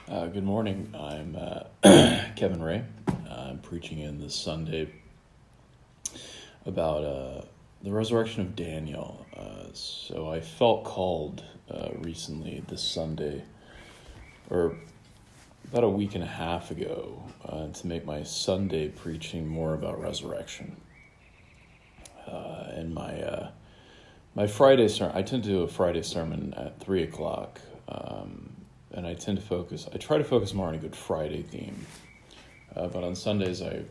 Good morning. I'm Kevin Ray. I'm preaching in this Sunday about the resurrection of Daniel. So I felt called recently this Sunday, or about a week and a half ago, to make my Sunday preaching more about resurrection. And my Friday sermon, I tend to do a Friday sermon at 3 o'clock. And I try to focus more on a Good Friday theme. But on Sundays, I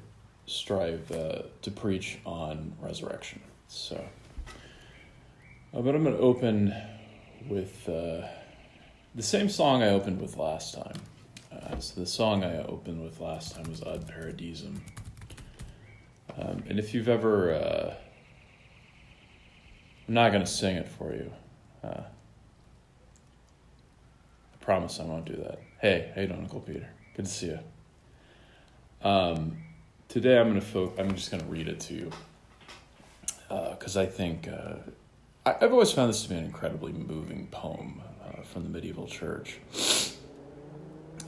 strive to preach on resurrection. So, but I'm going to open with the same song I opened with last time. So the song I opened with last time was Ad Paradisum. And if you've ever... I'm not going to sing it for you. I promise I won't do that. Hey, how you doing, Uncle Peter? Good to see you. Today I'm just going to read it to you because I think I've always found this to be an incredibly moving poem from the medieval church.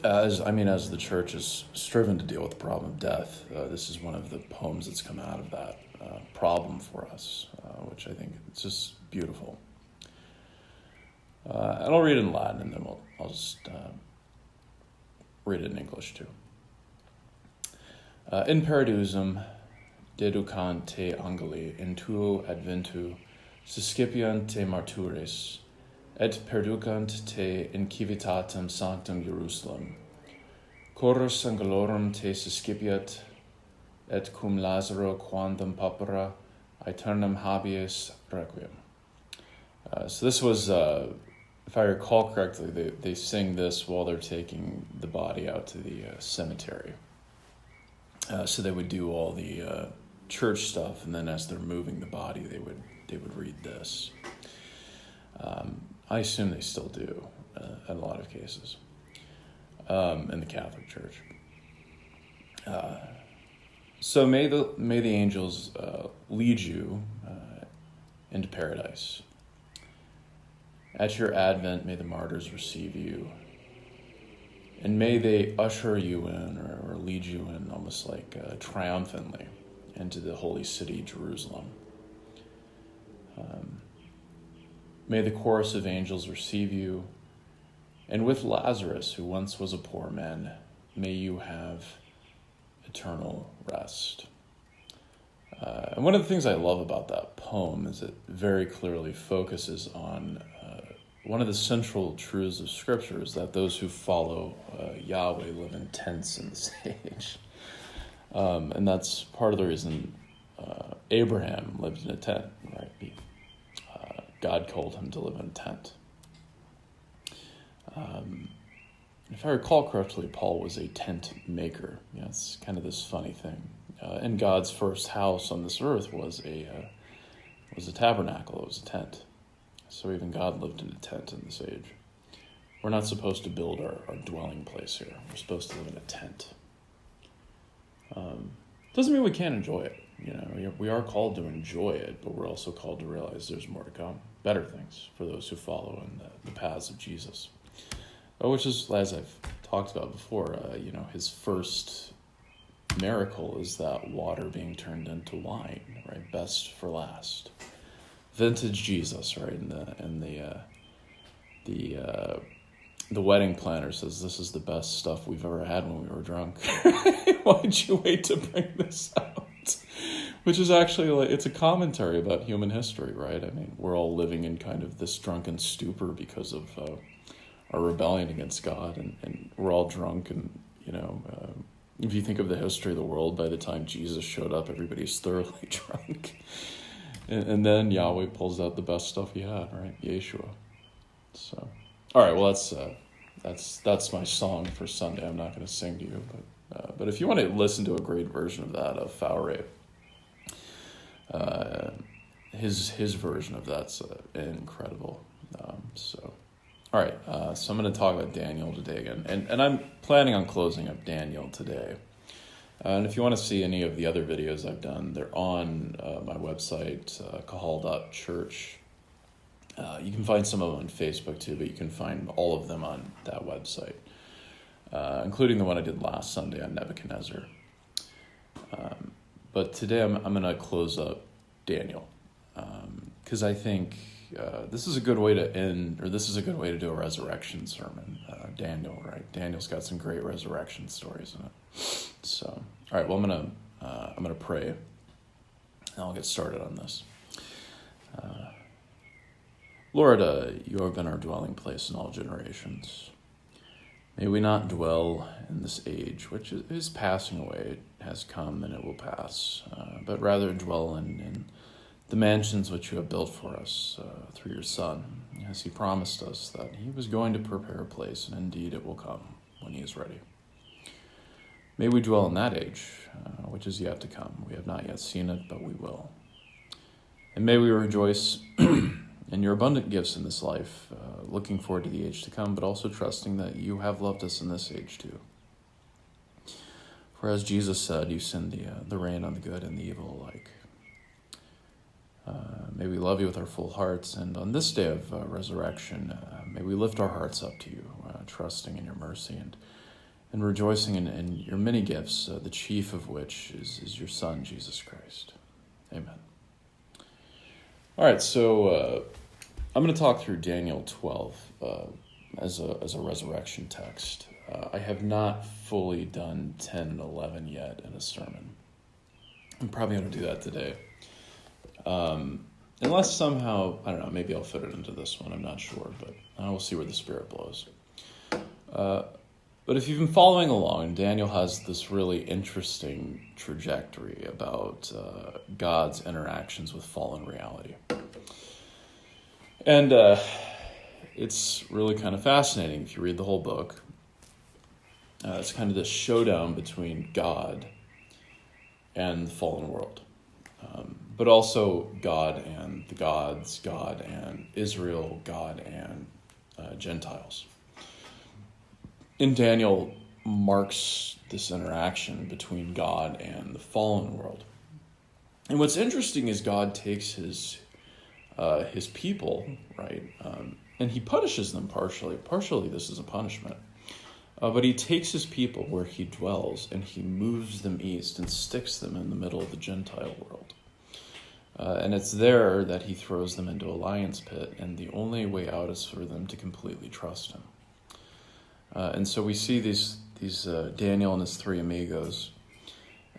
As the church has striven to deal with the problem of death, this is one of the poems that's come out of that problem for us, which I think is just beautiful. And I'll read it in Latin, and then I'll just read it in English too. In paradusum deducant te angeli in tuo adventu suscipiant te martures, et perducant te in civitatem sanctum Jerusalem. Chorus angelorum te suscipiat, et cum Lazaro quandam papera aeternam habeas requiem. So this was, if I recall correctly, they sing this while they're taking the body out to the cemetery. So they would do all the church stuff, and then as they're moving the body, they would read this. I assume they still do in a lot of cases in the Catholic Church. So may the angels lead you into paradise. At your advent, may the martyrs receive you. And may they usher you in or lead you in almost like triumphantly into the holy city, Jerusalem. May the chorus of angels receive you. And with Lazarus, who once was a poor man, may you have eternal rest. And one of the things I love about that poem is it very clearly focuses on one of the central truths of Scripture is that those who follow Yahweh live in tents in this age. And that's part of the reason Abraham lived in a tent, right? God called him to live in a tent. If I recall correctly, Paul was a tent maker. It's kind of this funny thing. And God's first house on this earth was a tabernacle. It was a tent. So even God lived in a tent in this age. We're not supposed to build our dwelling place here. We're supposed to live in a tent. Doesn't mean we can't enjoy it. We are called to enjoy it, but we're also called to realize there's more to come. Better things for those who follow in the paths of Jesus. Which is, as I've talked about before, his first miracle is that water being turned into wine, right? Best for last. Vintage Jesus, right? And the wedding planner says this is the best stuff we've ever had when we were drunk. Why'd you wait to bring this out? Which is actually it's a commentary about human history, right? I mean, we're all living in kind of this drunken stupor because of our rebellion against God, and we're all drunk. And if you think of the history of the world, by the time Jesus showed up, everybody's thoroughly drunk. And then Yahweh pulls out the best stuff he had, right? Yeshua. So, all right. Well, that's my song for Sunday. I'm not going to sing to you, but if you want to listen to a great version of that of Faure, his version of that's incredible. So, all right. So I'm going to talk about Daniel today again, and I'm planning on closing up Daniel today. And if you want to see any of the other videos I've done, they're on my website, kahal.church. You can find some of them on Facebook too, but you can find all of them on that website. including the one I did last Sunday on Nebuchadnezzar. But today I'm going to close up Daniel, because I think this is a good way to end, or this is a good way to do a resurrection sermon. Daniel, right? Daniel's got some great resurrection stories in it. So, all right. Well, I'm gonna pray, and I'll get started on this. Lord, you have been our dwelling place in all generations. May we not dwell in this age, which is passing away. It has come and it will pass, but rather dwell in the mansions which you have built for us through your Son, as he promised us that he was going to prepare a place, and indeed it will come when he is ready. May we dwell in that age, which is yet to come. We have not yet seen it, but we will. And may we rejoice in your abundant gifts in this life, looking forward to the age to come, but also trusting that you have loved us in this age too. For as Jesus said, you send the rain on the good and the evil alike. May we love you with our full hearts, and on this day of resurrection, may we lift our hearts up to you, trusting in your mercy and rejoicing in your many gifts, the chief of which is your Son, Jesus Christ. Amen. All right, so I'm going to talk through Daniel 12 as a resurrection text. I have not fully done 10 and 11 yet in a sermon. I'm probably going to do that today. Unless somehow, I don't know, maybe I'll fit it into this one, I'm not sure, but we'll see where the Spirit blows. But if you've been following along, Daniel has this really interesting trajectory about God's interactions with fallen reality. And it's really kind of fascinating if you read the whole book. It's kind of this showdown between God and the fallen world. But also God and the gods, God and Israel, God and Gentiles. And Daniel marks this interaction between God and the fallen world. And what's interesting is God takes his people, right, and he punishes them partially. Partially this is a punishment. But he takes his people where he dwells and he moves them east and sticks them in the middle of the Gentile world. And it's there that he throws them into a lion's pit, and the only way out is for them to completely trust him. And so we see these Daniel and his three amigos,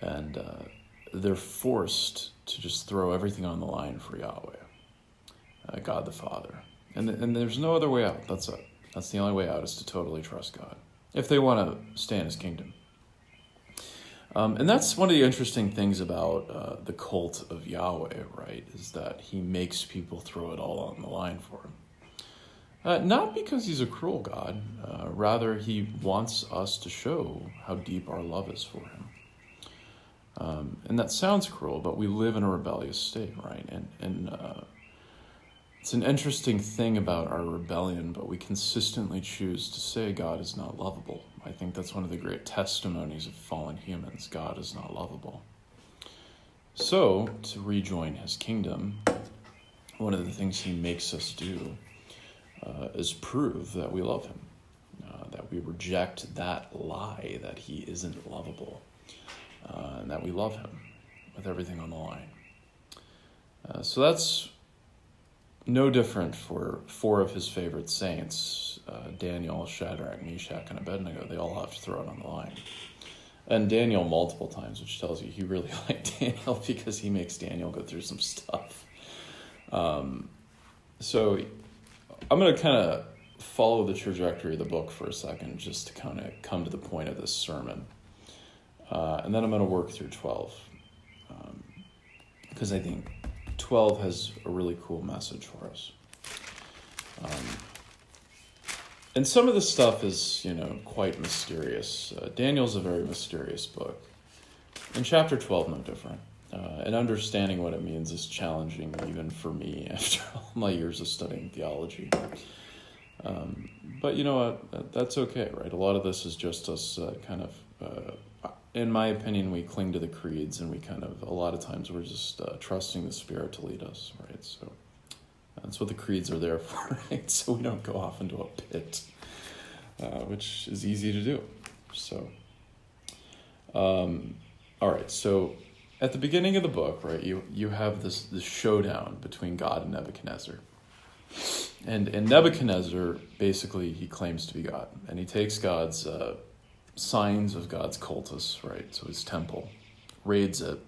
and they're forced to just throw everything on the line for Yahweh, God the Father. And there's no other way out. That's it. That's the only way out, is to totally trust God, if they want to stay in his kingdom. And that's one of the interesting things about the cult of Yahweh, right, is that he makes people throw it all on the line for him. Not because he's a cruel God, rather he wants us to show how deep our love is for him. And that sounds cruel, but we live in a rebellious state, right? And it's an interesting thing about our rebellion, but we consistently choose to say God is not lovable. I think that's one of the great testimonies of fallen humans. God is not lovable. So, to rejoin his kingdom, one of the things he makes us do is prove that we love him, that we reject that lie that he isn't lovable, and that we love him with everything on the line. So that's no different for four of his favorite saints, Daniel, Shadrach, Meshach, and Abednego. They all have to throw it on the line. And Daniel multiple times, which tells you he really liked Daniel because he makes Daniel go through some stuff. So I'm going to kind of follow the trajectory of the book for a second, just to kind of come to the point of this sermon. And then I'm going to work through 12, because I think 12 has a really cool message for us. And some of the stuff is, quite mysterious. Daniel's a very mysterious book. And chapter 12, no different. And understanding what it means is challenging even for me after all my years of studying theology. But you know what? That's okay, right? A lot of this is just us in my opinion, we cling to the creeds, and we a lot of times we're just trusting the Spirit to lead us, right? So that's what the creeds are there for, right? So we don't go off into a pit, which is easy to do. So, all right. So, at the beginning of the book, right, you have this showdown between God and Nebuchadnezzar. And Nebuchadnezzar, basically, he claims to be God. And he takes God's signs of God's cultus, right, so his temple, raids it,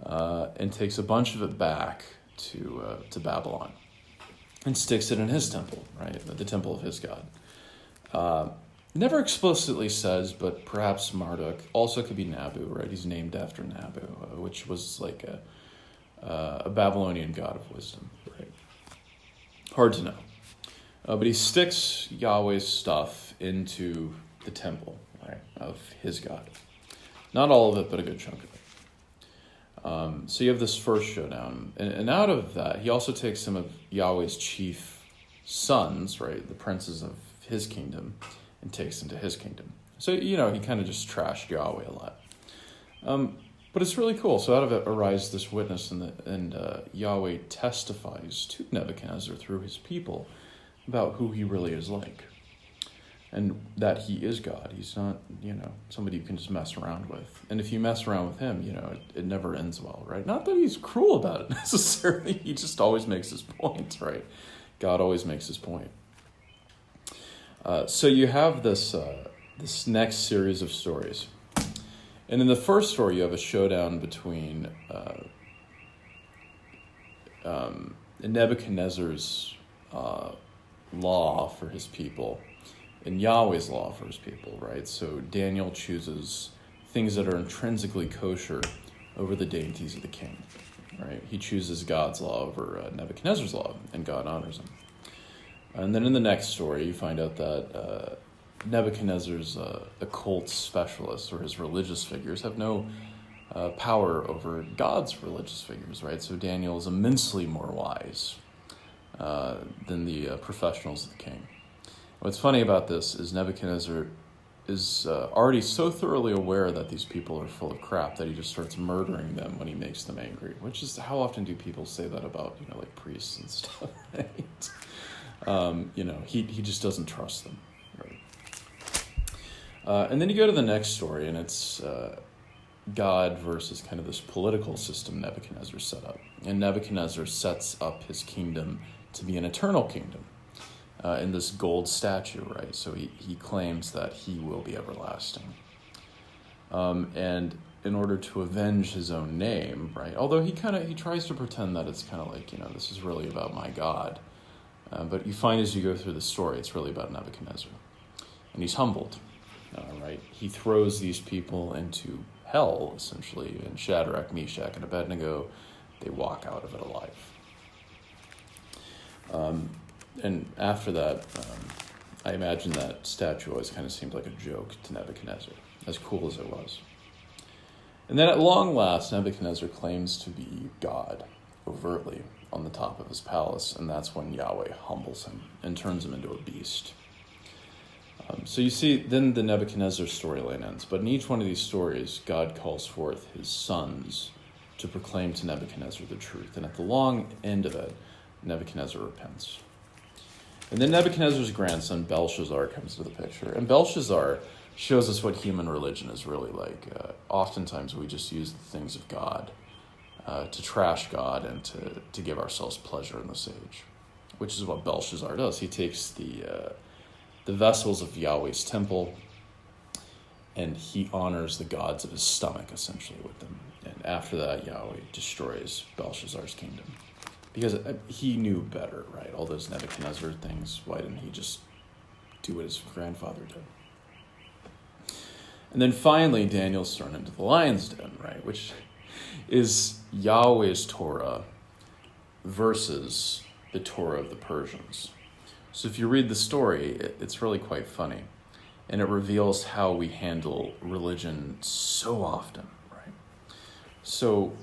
and takes a bunch of it back to Babylon and sticks it in his temple, right, the temple of his God. Never explicitly says, but perhaps Marduk, also could be Nabu, right? He's named after Nabu, which was like a Babylonian god of wisdom, right? Hard to know. But he sticks Yahweh's stuff into the temple, right, of his God. Not all of it, but a good chunk of it. So you have this first showdown. And out of that, he also takes some of Yahweh's chief sons, right, the princes of his kingdom, and takes into his kingdom. So, he kind of just trashed Yahweh a lot. But it's really cool. So out of it arises this witness, and Yahweh testifies to Nebuchadnezzar through his people about who he really is like. And that he is God. He's not, somebody you can just mess around with. And if you mess around with him, it never ends well, right? Not that he's cruel about it necessarily. He just always makes his point, right? God always makes his point. So you have this next series of stories. And in the first story, you have a showdown between Nebuchadnezzar's law for his people and Yahweh's law for his people, right? So Daniel chooses things that are intrinsically kosher over the dainties of the king, right? He chooses God's law over Nebuchadnezzar's law, and God honors him. And then in the next story, you find out that Nebuchadnezzar's occult specialists, or his religious figures, have no power over God's religious figures, right? So Daniel is immensely more wise than the professionals of the king. What's funny about this is Nebuchadnezzar is already so thoroughly aware that these people are full of crap that he just starts murdering them when he makes them angry, which is, how often do people say that about, like priests and stuff, right? He just doesn't trust them, right? And then you go to the next story, and it's God versus kind of this political system Nebuchadnezzar set up. And Nebuchadnezzar sets up his kingdom to be an eternal kingdom in this gold statue, right? So he claims that he will be everlasting. And in order to avenge his own name, right? Although he tries to pretend that it's kind of like, this is really about my God. But you find as you go through the story, it's really about Nebuchadnezzar. And he's humbled, right? He throws these people into hell, essentially, and Shadrach, Meshach, and Abednego, they walk out of it alive. And after that, I imagine that statue always kind of seemed like a joke to Nebuchadnezzar, as cool as it was. And then at long last, Nebuchadnezzar claims to be God, overtly, on the top of his palace, and that's when Yahweh humbles him and turns him into a beast. So you see, then the Nebuchadnezzar storyline ends, but in each one of these stories, God calls forth his sons to proclaim to Nebuchadnezzar the truth, and at the long end of it, Nebuchadnezzar repents. And then Nebuchadnezzar's grandson, Belshazzar, comes into the picture, and Belshazzar shows us what human religion is really like. Oftentimes we just use the things of God to trash God and to give ourselves pleasure in this age, which is what Belshazzar does. He takes the vessels of Yahweh's temple, and he honors the gods of his stomach, essentially, with them. And after that, Yahweh destroys Belshazzar's kingdom. Because he knew better, right? All those Nebuchadnezzar things, why didn't he just do what his grandfather did? And then finally, Daniel's thrown into the lion's den, right? Which is Yahweh's Torah versus the Torah of the Persians. So if you read the story, it's really quite funny. And it reveals how we handle religion so often, right? So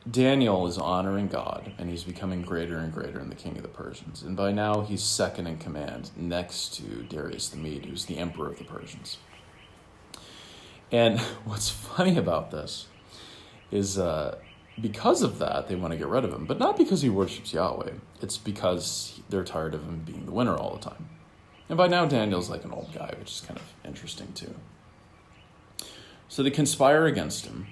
Daniel is honoring God, and he's becoming greater and greater in the king of the Persians. And by now, he's second in command next to Darius the Mede, who's the emperor of the Persians. And what's funny about this is because of that, they want to get rid of him. But not because he worships Yahweh. It's because they're tired of him being the winner all the time. And by now, Daniel's like an old guy, which is kind of interesting too. So they conspire against him,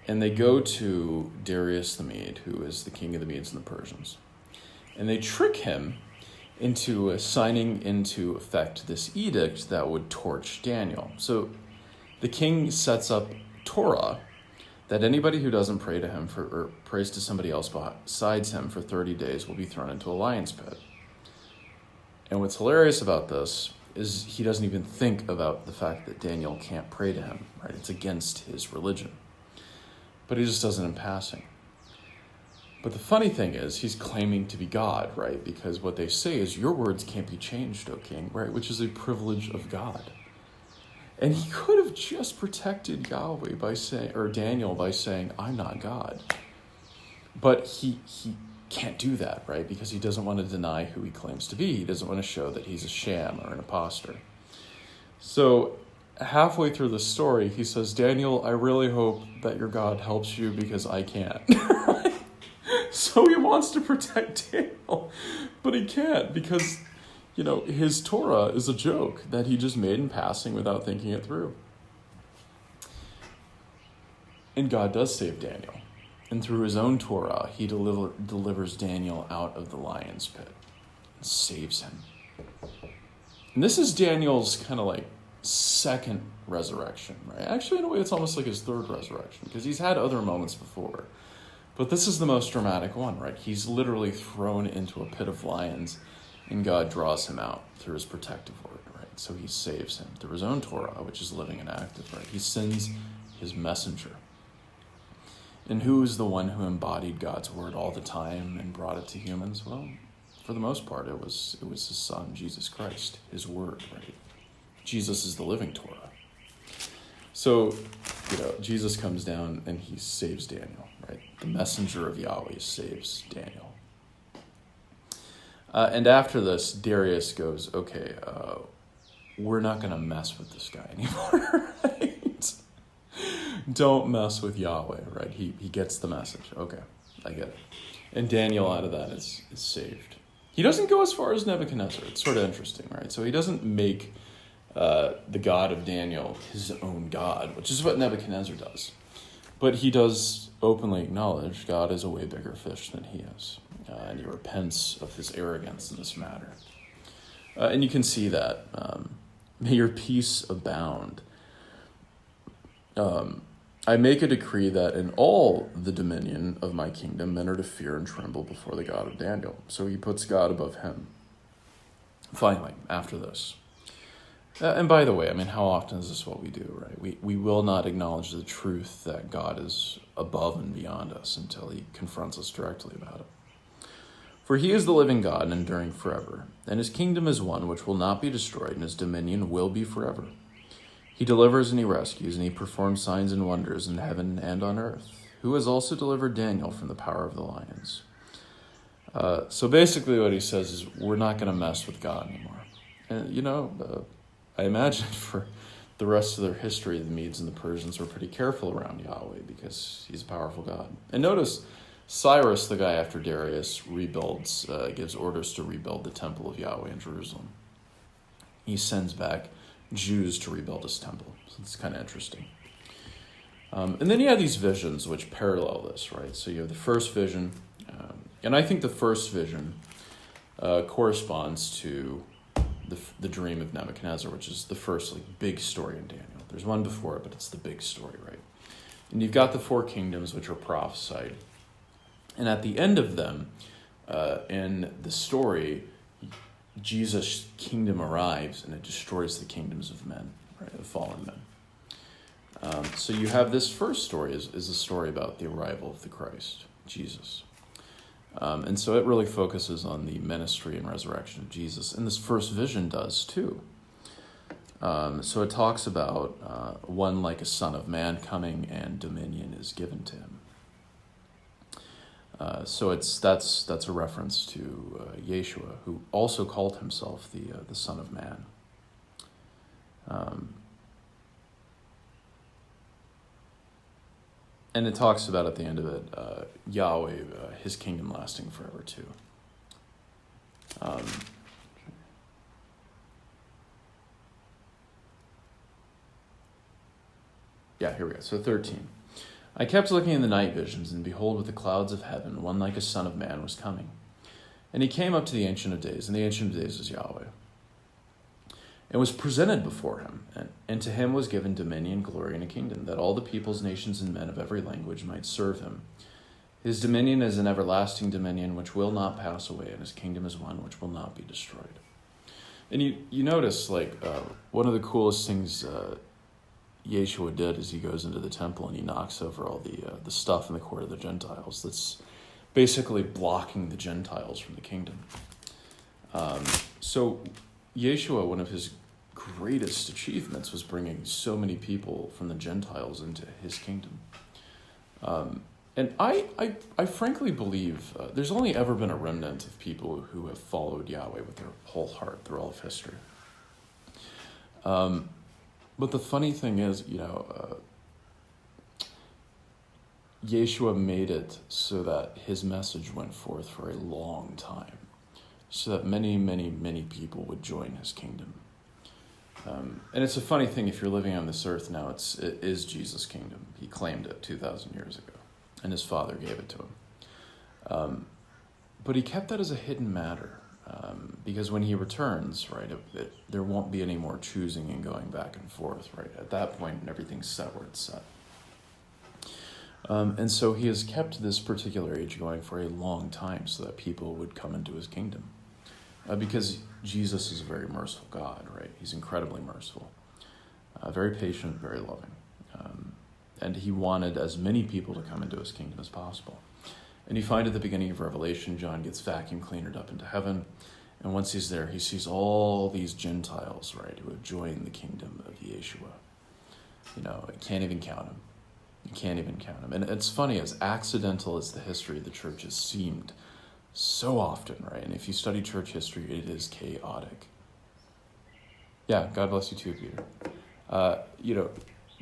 and they go to Darius the Mede, who is the king of the Medes and the Persians. And they trick him into signing into effect this edict that would torch Daniel. So the king sets up Torah that anybody who doesn't pray to him or prays to somebody else besides him for 30 days will be thrown into a lion's pit. And what's hilarious about this is he doesn't even think about the fact that Daniel can't pray to him, right? It's against his religion. But he just does it in passing. But the funny thing is, he's claiming to be God, right? Because what they say is, your words can't be changed, O king, right? Which is a privilege of God. And he could have just protected Yahweh by saying, or Daniel by saying, I'm not God. But he can't do that, right? Because he doesn't want to deny who he claims to be. He doesn't want to show that he's a sham or an imposter. So halfway through the story, he says, Daniel, I really hope that your God helps you because I can't. So he wants to protect Daniel, but he can't because, his Torah is a joke that he just made in passing without thinking it through. And God does save Daniel. And through his own Torah, he delivers Daniel out of the lion's pit and saves him. And this is Daniel's kind of like second resurrection, right? Actually, in a way, it's almost like his third resurrection because he's had other moments before. But this is the most dramatic one, right? He's literally thrown into a pit of lions, and God draws him out through his protective word, right? So he saves him through his own Torah, which is living and active, right? He sends his messenger. And who is the one who embodied God's word all the time and brought it to humans? Well, for the most part, it was his son, Jesus Christ, his word, right? Jesus is the living Torah. So, Jesus comes down and he saves Daniel, right? The messenger of Yahweh saves Daniel. And after this, Darius goes, okay, we're not going to mess with this guy anymore, right? Don't mess with Yahweh, right? He gets the message. Okay, I get it. And Daniel out of that is saved. He doesn't go as far as Nebuchadnezzar. It's sort of interesting, right? So he doesn't make the God of Daniel his own God, which is what Nebuchadnezzar does. But he does openly acknowledge God is a way bigger fish than he is. And he repents of his arrogance in this matter. And you can see that. May your peace abound. I make a decree that in all the dominion of my kingdom, men are to fear and tremble before the God of Daniel. So he puts God above him. Finally, after this. And by the way, how often is this what we do, right? We will not acknowledge the truth that God is above and beyond us until he confronts us directly about it. For he is the living God and enduring forever, and his kingdom is one which will not be destroyed, and his dominion will be forever. He delivers and he rescues, and he performs signs and wonders in heaven and on earth, who has also delivered Daniel from the power of the lions. So basically what he says is, we're not going to mess with God anymore. And, I imagine for the rest of their history, the Medes and the Persians were pretty careful around Yahweh because he's a powerful God. And notice Cyrus, the guy after Darius, gives orders to rebuild the temple of Yahweh in Jerusalem. He sends back Jews to rebuild his temple. So it's kind of interesting. And then you have these visions which parallel this, right? So you have the first vision, and I think the first vision corresponds to the dream of Nebuchadnezzar, which is the first big story in Daniel. There's one before it, but it's the big story, right? And you've got the four kingdoms which are prophesied. And at the end of them, in the story, Jesus' kingdom arrives and it destroys the kingdoms of men, right? Of fallen men. So you have this first story is a story about the arrival of the Christ, Jesus. And so it really focuses on the ministry and resurrection of Jesus. And this first vision does too. So it talks about one like a son of man coming and dominion is given to him. So that's a reference to Yeshua, who also called himself the Son of Man. And it talks about at the end of it, Yahweh, his kingdom lasting forever too. Yeah, here we go. So 13. I kept looking in the night visions, and behold, with the clouds of heaven, one like a son of man was coming. And he came up to the Ancient of Days, and the Ancient of Days is Yahweh, and was presented before him. And to him was given dominion, glory, and a kingdom, that all the peoples, nations, and men of every language might serve him. His dominion is an everlasting dominion which will not pass away, and his kingdom is one which will not be destroyed. And you notice, one of the coolest things Yeshua did is he goes into the temple and he knocks over all the stuff in the court of the Gentiles that's basically blocking the Gentiles from the kingdom. So Yeshua, one of his greatest achievements was bringing so many people from the Gentiles into his kingdom. And I frankly believe there's only ever been a remnant of people who have followed Yahweh with their whole heart through all of history. But the funny thing is, Yeshua made it so that his message went forth for a long time, so that many, many, many people would join his kingdom. And it's a funny thing, if you're living on this earth now, it is Jesus' kingdom. He claimed it 2,000 years ago, and his Father gave it to him. But he kept that as a hidden matter, because when he returns, right, there won't be any more choosing and going back and forth, right? At that point, everything's set where it's set. And so he has kept this particular age going for a long time so that people would come into his kingdom. Because Jesus is a very merciful God, right? He's incredibly merciful, very patient, very loving. And he wanted as many people to come into his kingdom as possible. And you find at the beginning of Revelation, John gets vacuum cleanered up into heaven. And once he's there, he sees all these Gentiles, right, who have joined the kingdom of Yeshua. I can't even count them. You can't even count them. And it's funny, as accidental as the history of the church has seemed so often, right? And if you study church history, it is chaotic. Yeah, God bless you too, Peter.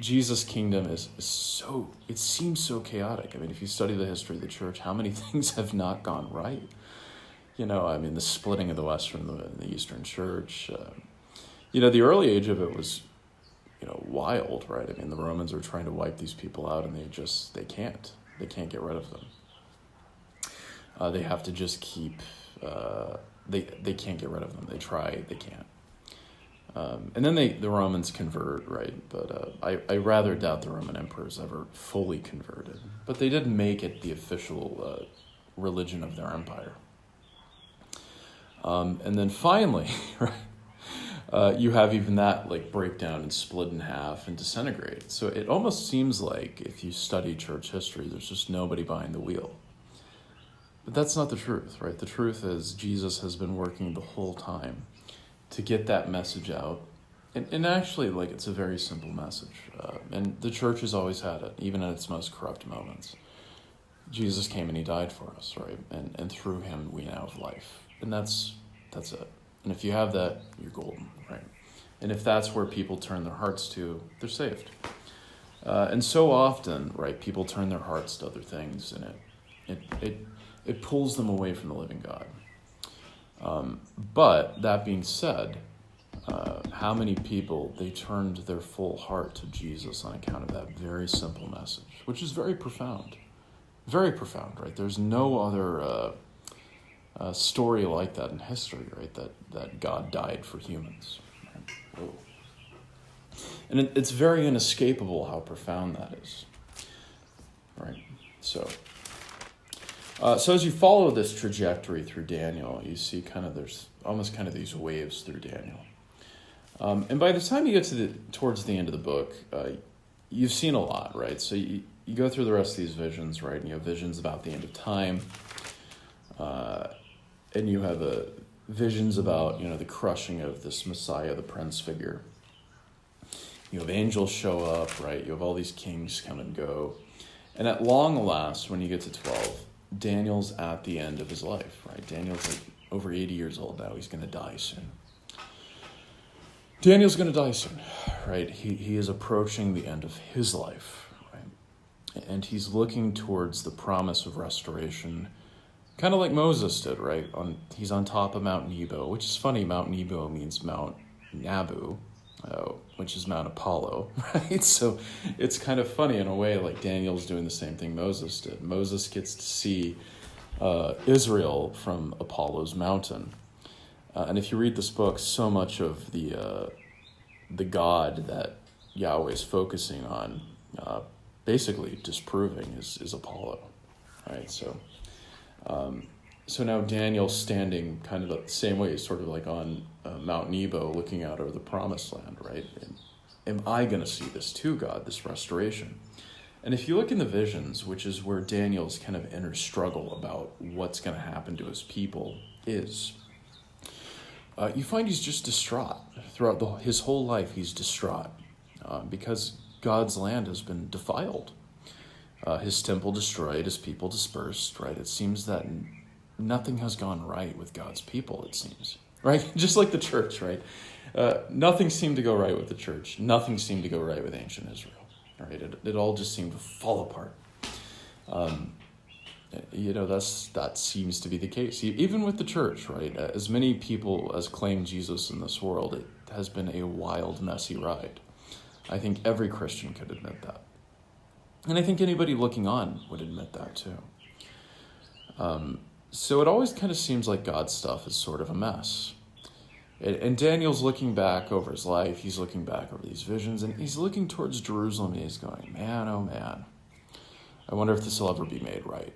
Jesus' kingdom is so, it seems so chaotic. I mean, if you study the history of the church, how many things have not gone right? The splitting of the Western and the Eastern church. The early age of it was, wild, right? I mean, the Romans are trying to wipe these people out, and they can't. They can't get rid of them. They have to just keep, they can't get rid of them. They try, they can't. And then the Romans convert, right? But I rather doubt the Roman emperors ever fully converted. But they did make it the official religion of their empire. And then finally, right, you have even that break down and split in half and disintegrate. So it almost seems like if you study church history, there's just nobody behind the wheel. But that's not the truth, right? The truth is Jesus has been working the whole time to get that message out. And actually, it's a very simple message. And the church has always had it, even in its most corrupt moments. Jesus came and he died for us, right? And through him, we now have life. And that's it. And if you have that, you're golden, right? And if that's where people turn their hearts to, they're saved. And so often, right, people turn their hearts to other things, and it pulls them away from the living God. But that being said, how many people, they turned their full heart to Jesus on account of that very simple message, which is very profound, right? There's no other story like that in history, right? That God died for humans. Right? And it's very inescapable how profound that is, right? So as you follow this trajectory through Daniel, you see there's almost these waves through Daniel. And by the time you get towards the end of the book, you've seen a lot, right? So you go through the rest of these visions, right? And you have visions about the end of time. And you have visions about, the crushing of this Messiah, the Prince figure. You have angels show up, right? You have all these kings come and go. And at long last, when you get to 12, Daniel's at the end of his life, right? Daniel's over 80 years old now. He's going to die soon. Daniel's going to die soon, right? He is approaching the end of his life, right? And he's looking towards the promise of restoration, kind of like Moses did, right? He's on top of Mount Nebo, which is funny. Mount Nebo means Mount Nabu, which is Mount Apollo, right? So it's kind of funny in a way, like Daniel's doing the same thing Moses did. Moses gets to see Israel from Apollo's mountain. And if you read this book, so much of the God that Yahweh is focusing on, basically disproving, is Apollo, right? So now Daniel's standing kind of the same way, sort of like on Mount Nebo, looking out over the Promised Land, right? And am I going to see this too, God, this restoration? And if you look in the visions, which is where Daniel's kind of inner struggle about what's going to happen to his people is, you find he's just distraught. Throughout his whole life, he's distraught because God's land has been defiled. His temple destroyed, his people dispersed, right? It seems that nothing has gone right with God's people, it seems, right? Just like the church, right? Nothing seemed to go right with the church. Nothing seemed to go right with ancient Israel, right? It all just seemed to fall apart. That seems to be the case, even with the church, right? As many people as claim Jesus in this world, it has been a wild, messy ride. I think every Christian could admit that. And I think anybody looking on would admit that too. So it always kind of seems like God's stuff is sort of a mess. And Daniel's looking back over his life, he's looking back over these visions, and he's looking towards Jerusalem, and he's going, man, oh man, I wonder if this will ever be made right.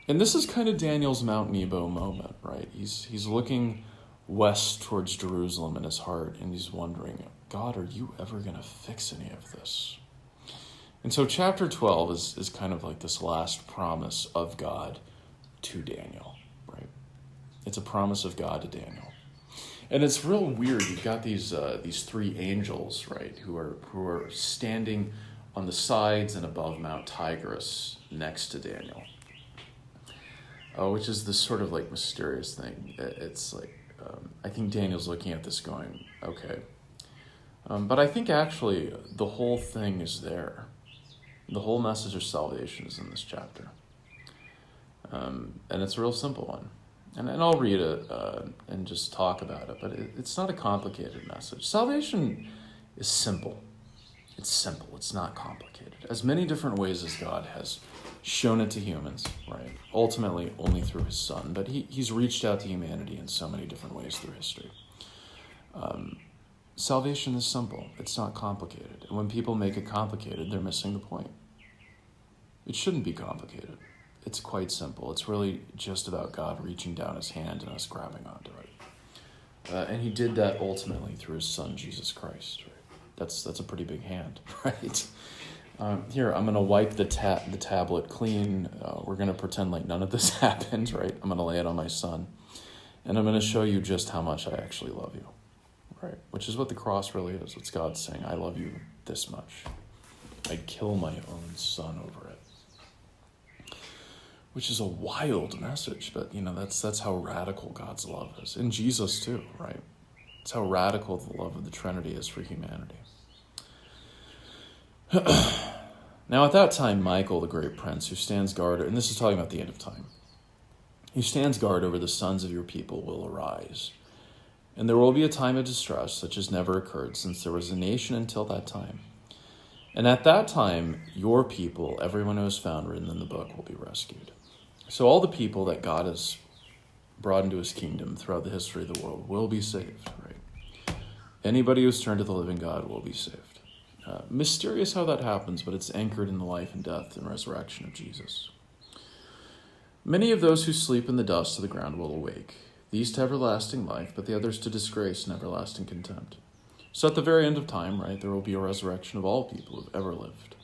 And this is kind of Daniel's Mount Nebo moment, right? He's looking west towards Jerusalem in his heart, and he's wondering, God, are you ever going to fix any of this? And so chapter 12 is kind of like this last promise of God to Daniel, right? It's a promise of God to Daniel. And it's real weird. You've got these three angels, right, who are standing on the sides and above Mount Tigris next to Daniel, which is this sort of like mysterious thing. It's like, I think Daniel's looking at this going, okay. But I think actually the whole thing is there. The whole message of salvation is in this chapter. And it's a real simple one. And I'll read it and just talk about it, but it's not a complicated message. Salvation is simple. It's simple. It's not complicated. As many different ways as God has shown it to humans, right? Ultimately, only through his Son, but he's reached out to humanity in so many different ways through history. Salvation is simple. It's not complicated. And when people make it complicated, they're missing the point. It shouldn't be complicated. It's quite simple. It's really just about God reaching down his hand and us grabbing onto it. And he did that ultimately through his Son, Jesus Christ. Right? That's a pretty big hand, right? Here, I'm going to wipe the tablet clean. We're going to pretend like none of this happened, right? I'm going to lay it on my Son. And I'm going to show you just how much I actually love you. Right, which is what the cross really is. It's God saying, I love you this much. I'd kill my own Son over it. Which is a wild message, but that's how radical God's love is. And Jesus too, right? It's how radical the love of the Trinity is for humanity. Now at that time, Michael, the great prince, who stands guard, and this is talking about the end of time, who stands guard over the sons of your people will arise. And there will be a time of distress such as never occurred since there was a nation until that time. And at that time, your people, everyone who is found written in the book, will be rescued. So all the people that God has brought into his kingdom throughout the history of the world will be saved, right? Anybody who's turned to the living God will be saved. Mysterious how that happens, but it's anchored in the life and death and resurrection of Jesus. Many of those who sleep in the dust of the ground will awake, these to everlasting life, but the others to disgrace and everlasting contempt. So at the very end of time, right, there will be a resurrection of all people who have ever lived.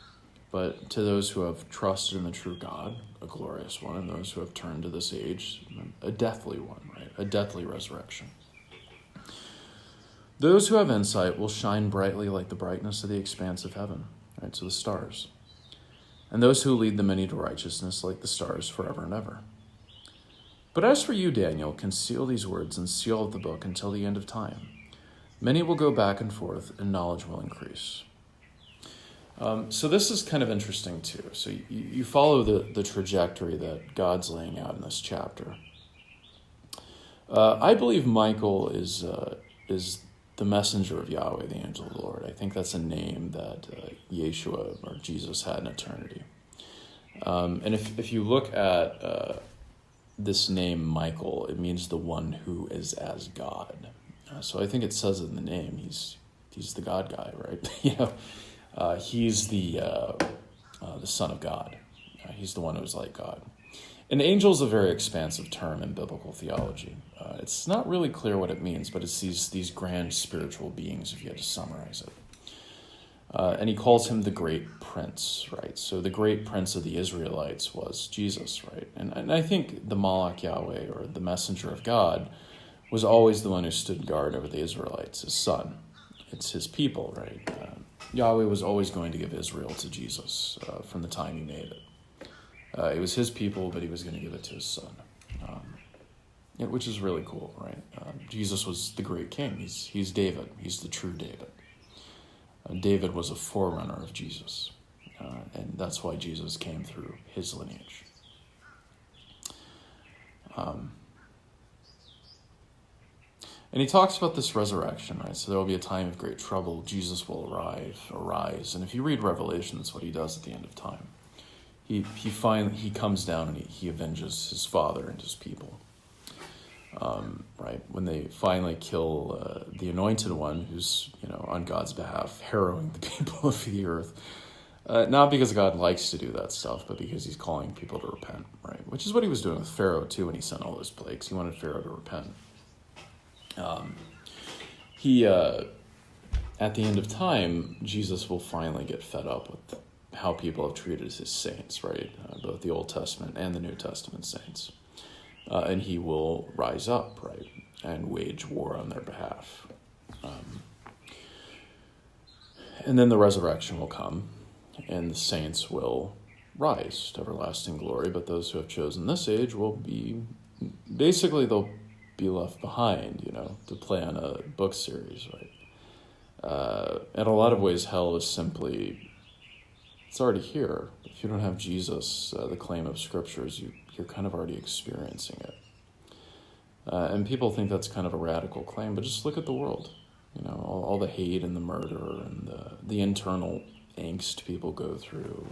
But to those who have trusted in the true God, a glorious one, and those who have turned to this age, a deathly one, right, a deathly resurrection. Those who have insight will shine brightly like the brightness of the expanse of heaven, right, so the stars. And those who lead the many to righteousness like the stars forever and ever. But as for you, Daniel, conceal these words and seal up the book until the end of time. Many will go back and forth, and knowledge will increase. So this is kind of interesting, too. So you follow the trajectory that God's laying out in this chapter. I believe Michael is the messenger of Yahweh, the angel of the Lord. I think that's a name that Yeshua or Jesus had in eternity. And if you look at this name Michael, it means the one who is as God. So I think it says it in the name. He's the God guy, right? He's the Son of God. He's the one who's like God. An angel is a very expansive term in biblical theology. It's not really clear what it means, but it's these grand spiritual beings, if you had to summarize it. And he calls him the great prince, right? So the great prince of the Israelites was Jesus, right? And I think the Malach Yahweh, or the messenger of God, was always the one who stood guard over the Israelites, his son. It's his people, right? Yahweh was always going to give Israel to Jesus from the time he made it. It was his people, but he was going to give it to his son, which is really cool, right? Jesus was the great king. He's David. He's the true David. David was a forerunner of Jesus, and that's why Jesus came through his lineage. And he talks about this resurrection, right? So there will be a time of great trouble. Jesus will arise. And if you read Revelation, that's what he does at the end of time. He comes down and he avenges his father and his people. Right? When they finally kill the anointed one who's, on God's behalf, harrowing the people of the earth. Not because God likes to do that stuff, but because he's calling people to repent, right? Which is what he was doing with Pharaoh, too, when he sent all those plagues. He wanted Pharaoh to repent. At the end of time, Jesus will finally get fed up with how people have treated his saints, right? Both the Old Testament and the New Testament saints. And he will rise up, right, and wage war on their behalf. And then the resurrection will come, and the saints will rise to everlasting glory, but those who have chosen this age will they'll be left behind, to play on a book series, right? In a lot of ways, hell is simply, it's already here. If you don't have Jesus, the claim of scriptures, you're kind of already experiencing it. And people think that's kind of a radical claim, but just look at the world. All the hate and the murder and the internal angst people go through.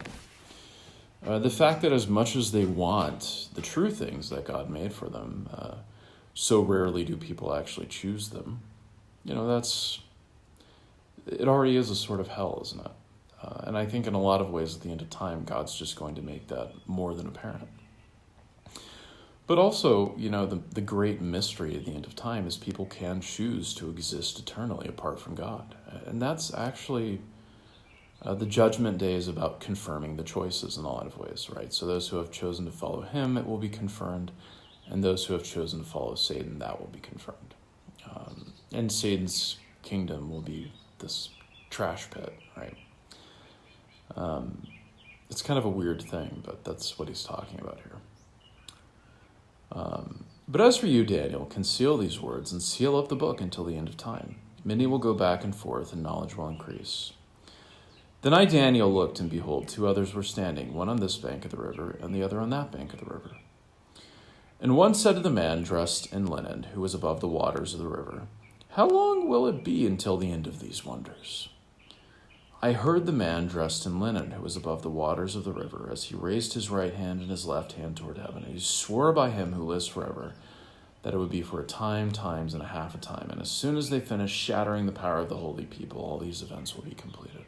The fact that as much as they want the true things that God made for them, so rarely do people actually choose them. It already is a sort of hell, isn't it? And I think in a lot of ways at the end of time, God's just going to make that more than apparent. But also, the great mystery at the end of time is people can choose to exist eternally apart from God. And that's actually, the judgment day is about confirming the choices in a lot of ways, right? So those who have chosen to follow him, it will be confirmed. And those who have chosen to follow Satan, that will be confirmed. And Satan's kingdom will be this trash pit, right? It's kind of a weird thing, but that's what he's talking about here. But as for you, Daniel, conceal these words and seal up the book until the end of time. Many will go back and forth, and knowledge will increase. Then I, Daniel, looked, and behold, two others were standing, one on this bank of the river, and the other on that bank of the river. And one said to the man dressed in linen, who was above the waters of the river, "How long will it be until the end of these wonders?" I heard the man dressed in linen, who was above the waters of the river, as he raised his right hand and his left hand toward heaven. And he swore by him who lives forever that it would be for a time, times, and a half a time. And as soon as they finish shattering the power of the holy people, all these events will be completed.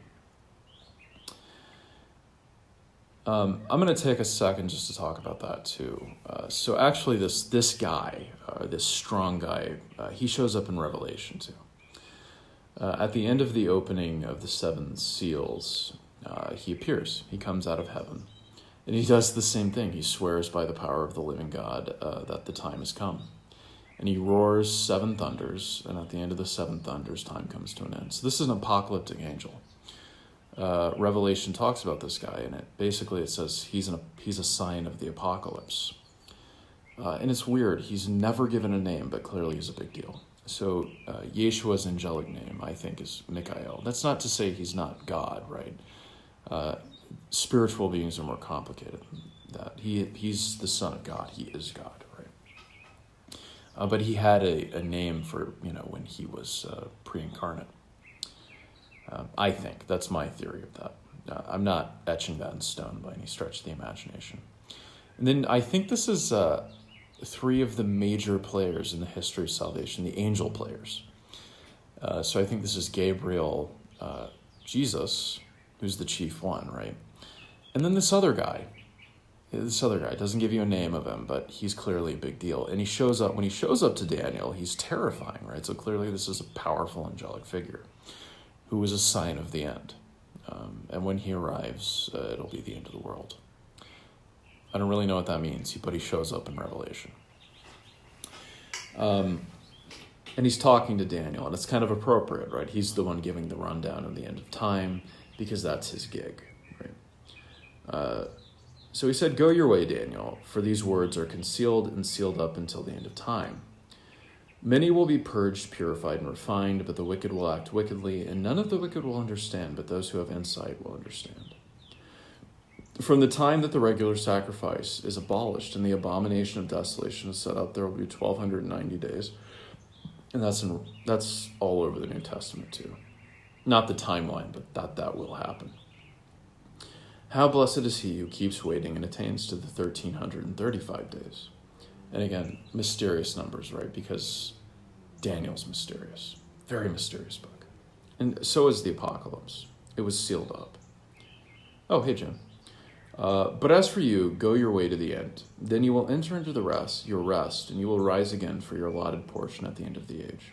I'm going to take a second just to talk about that too. So actually this guy, this strong guy, he shows up in Revelation too. At the end of the opening of the seven seals, he appears. He comes out of heaven. And he does the same thing. He swears by the power of the living God that the time has come. And he roars seven thunders, and at the end of the seven thunders, time comes to an end. So this is an apocalyptic angel. Revelation talks about this guy, and it says he's a sign of the apocalypse. And it's weird. He's never given a name, but clearly he's a big deal. So Yeshua's angelic name, I think, is Michael. That's not to say he's not God, right? Spiritual beings are more complicated than that. He's the Son of God. He is God, But he had a name for, when he was pre-incarnate. I think. That's my theory of that. I'm not etching that in stone by any stretch of the imagination. And then I think this is three of the major players in the history of salvation, the angel players. So I think this is Gabriel, Jesus, who's the chief one, right? And then this other guy. This other guy doesn't give you a name of him, but he's clearly a big deal. And he shows up, when he shows up to Daniel, he's terrifying, right? So clearly this is a powerful angelic figure who is a sign of the end. And when he arrives, it'll be the end of the world. I don't really know what that means, but he shows up in Revelation. And he's talking to Daniel, and it's kind of appropriate, right? He's the one giving the rundown of the end of time, because that's his gig, right? So he said, "Go your way, Daniel, for these words are concealed and sealed up until the end of time. Many will be purged, purified, and refined, but the wicked will act wickedly, and none of the wicked will understand, but those who have insight will understand. From the time that the regular sacrifice is abolished and the abomination of desolation is set up, there will be 1,290 days." And that's all over the New Testament too. Not the timeline, but that will happen. "How blessed is he who keeps waiting and attains to the 1,335 days. And again, mysterious numbers, right? Because Daniel's mysterious. Very mysterious book. And so is the Apocalypse. It was sealed up. Oh, hey, Jim. "But as for you, go your way to the end. Then you will enter into your rest, and you will rise again for your allotted portion at the end of the age."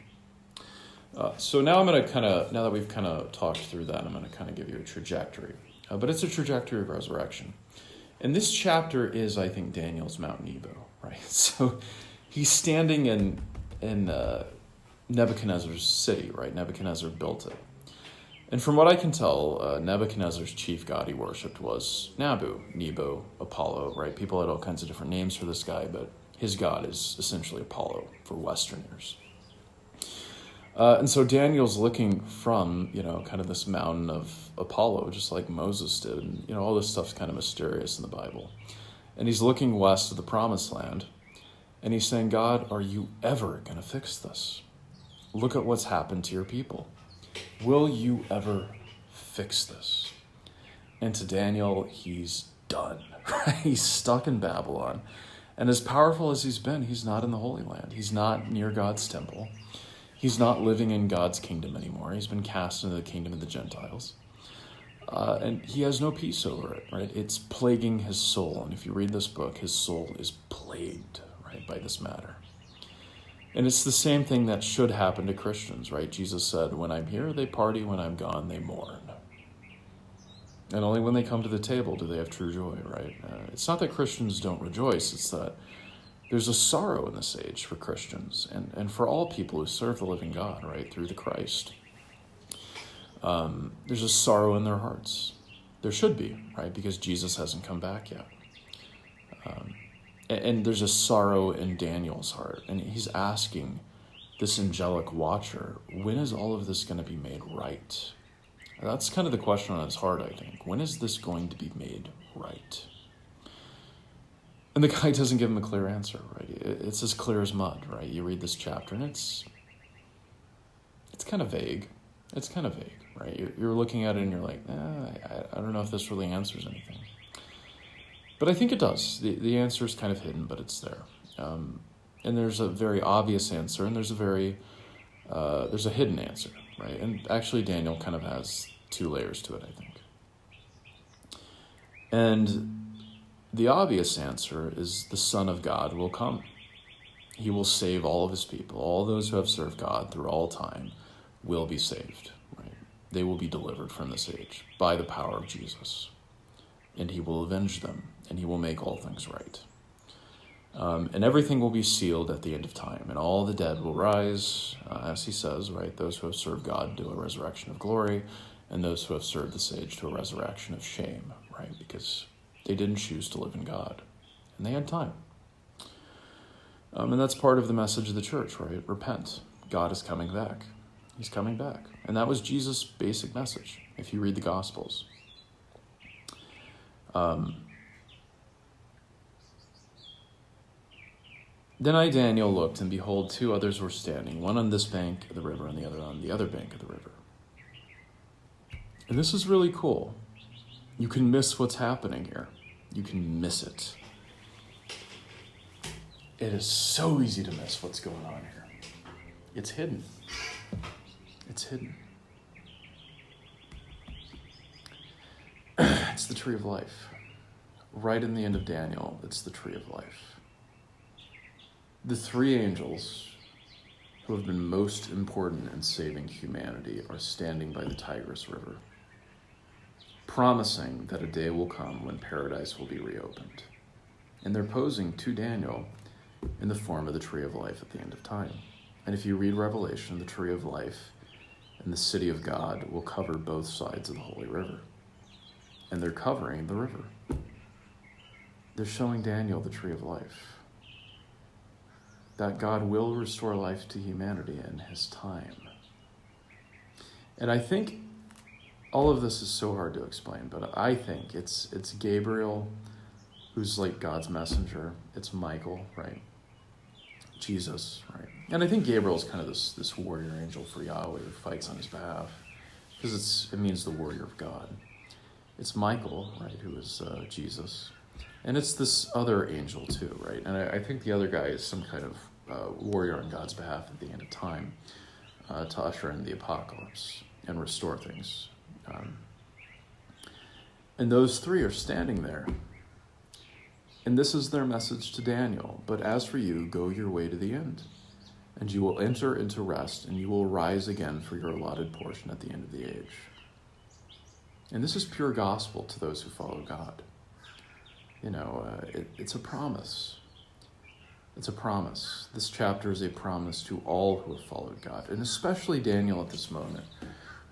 So now now that we've kind of talked through that, I'm going to kind of give you a trajectory. But it's a trajectory of resurrection. And this chapter is, I think, Daniel's Mount Nebo, right? So he's standing in Nebuchadnezzar's city, right? Nebuchadnezzar built it. And from what I can tell, Nebuchadnezzar's chief god he worshipped was Nabu, Nebo, Apollo, right? People had all kinds of different names for this guy, but his god is essentially Apollo for Westerners. And so Daniel's looking from, kind of this mountain of Apollo, just like Moses did. And, all this stuff's kind of mysterious in the Bible. And he's looking west of the promised land. And he's saying, "God, are you ever going to fix this? Look at what's happened to your people. Will you ever fix this?" And to Daniel, he's done. Right? He's stuck in Babylon. And as powerful as he's been, he's not in the Holy Land. He's not near God's temple. He's not living in God's kingdom anymore. He's been cast into the kingdom of the Gentiles. And he has no peace over it, right? It's plaguing his soul. And if you read this book, his soul is plagued, right, by this matter. And it's the same thing that should happen to Christians, right? Jesus said, "When I'm here, they party. When I'm gone, they mourn." And only when they come to the table do they have true joy, right? It's not that Christians don't rejoice. It's that there's a sorrow in this age for Christians and for all people who serve the living God, right, through the Christ. There's a sorrow in their hearts. There should be, right, because Jesus hasn't come back yet. And there's a sorrow in Daniel's heart. And he's asking this angelic watcher, when is all of this going to be made right? That's kind of the question on his heart, I think. When is this going to be made right? And the guy doesn't give him a clear answer, right? It's as clear as mud, right? You read this chapter, and it's kind of vague. It's kind of vague, right? You're looking at it, and you're like, I don't know if this really answers anything. But I think it does. The answer is kind of hidden, but it's there. And there's a very obvious answer, and there's a hidden answer, right? And actually, Daniel kind of has two layers to it, I think. And the obvious answer is the Son of God will come. He will save all of his people. All those who have served God through all time will be saved, right? They will be delivered from this age by the power of Jesus. And he will avenge them, and he will make all things right. And everything will be sealed at the end of time, and all the dead will rise, as he says, right? Those who have served God to a resurrection of glory, and those who have served this age to a resurrection of shame, right? Because they didn't choose to live in God, and they had time. And that's part of the message of the church, right? Repent. God is coming back. He's coming back. And that was Jesus' basic message, if you read the Gospels. Then I, Daniel, looked, and behold, two others were standing, one on this bank of the river and the other on the other bank of the river. And this is really cool. You can miss what's happening here. You can miss it. It is so easy to miss what's going on here. It's hidden. It's hidden. It's the tree of life. Right in the end of Daniel, it's the tree of life. The three angels who have been most important in saving humanity are standing by the Tigris River, promising that a day will come when paradise will be reopened. And they're posing to Daniel in the form of the tree of life at the end of time. And if you read Revelation, the tree of life and the city of God will cover both sides of the Holy River. And they're covering the river. They're showing Daniel the tree of life, that God will restore life to humanity in his time. And I think all of this is so hard to explain, but I think it's Gabriel, who's like God's messenger. It's Michael, right? Jesus, right? And I think Gabriel is kind of this warrior angel for Yahweh who fights on his behalf, because it means the warrior of God. It's Michael, right, who is Jesus. And it's this other angel too, right? And I think the other guy is some kind of warrior on God's behalf at the end of time to usher in the apocalypse and restore things. And those three are standing there. And this is their message to Daniel. But as for you, go your way to the end, and you will enter into rest, and you will rise again for your allotted portion at the end of the age. And this is pure gospel to those who follow God. It's a promise. It's a promise. This chapter is a promise to all who have followed God, and especially Daniel at this moment,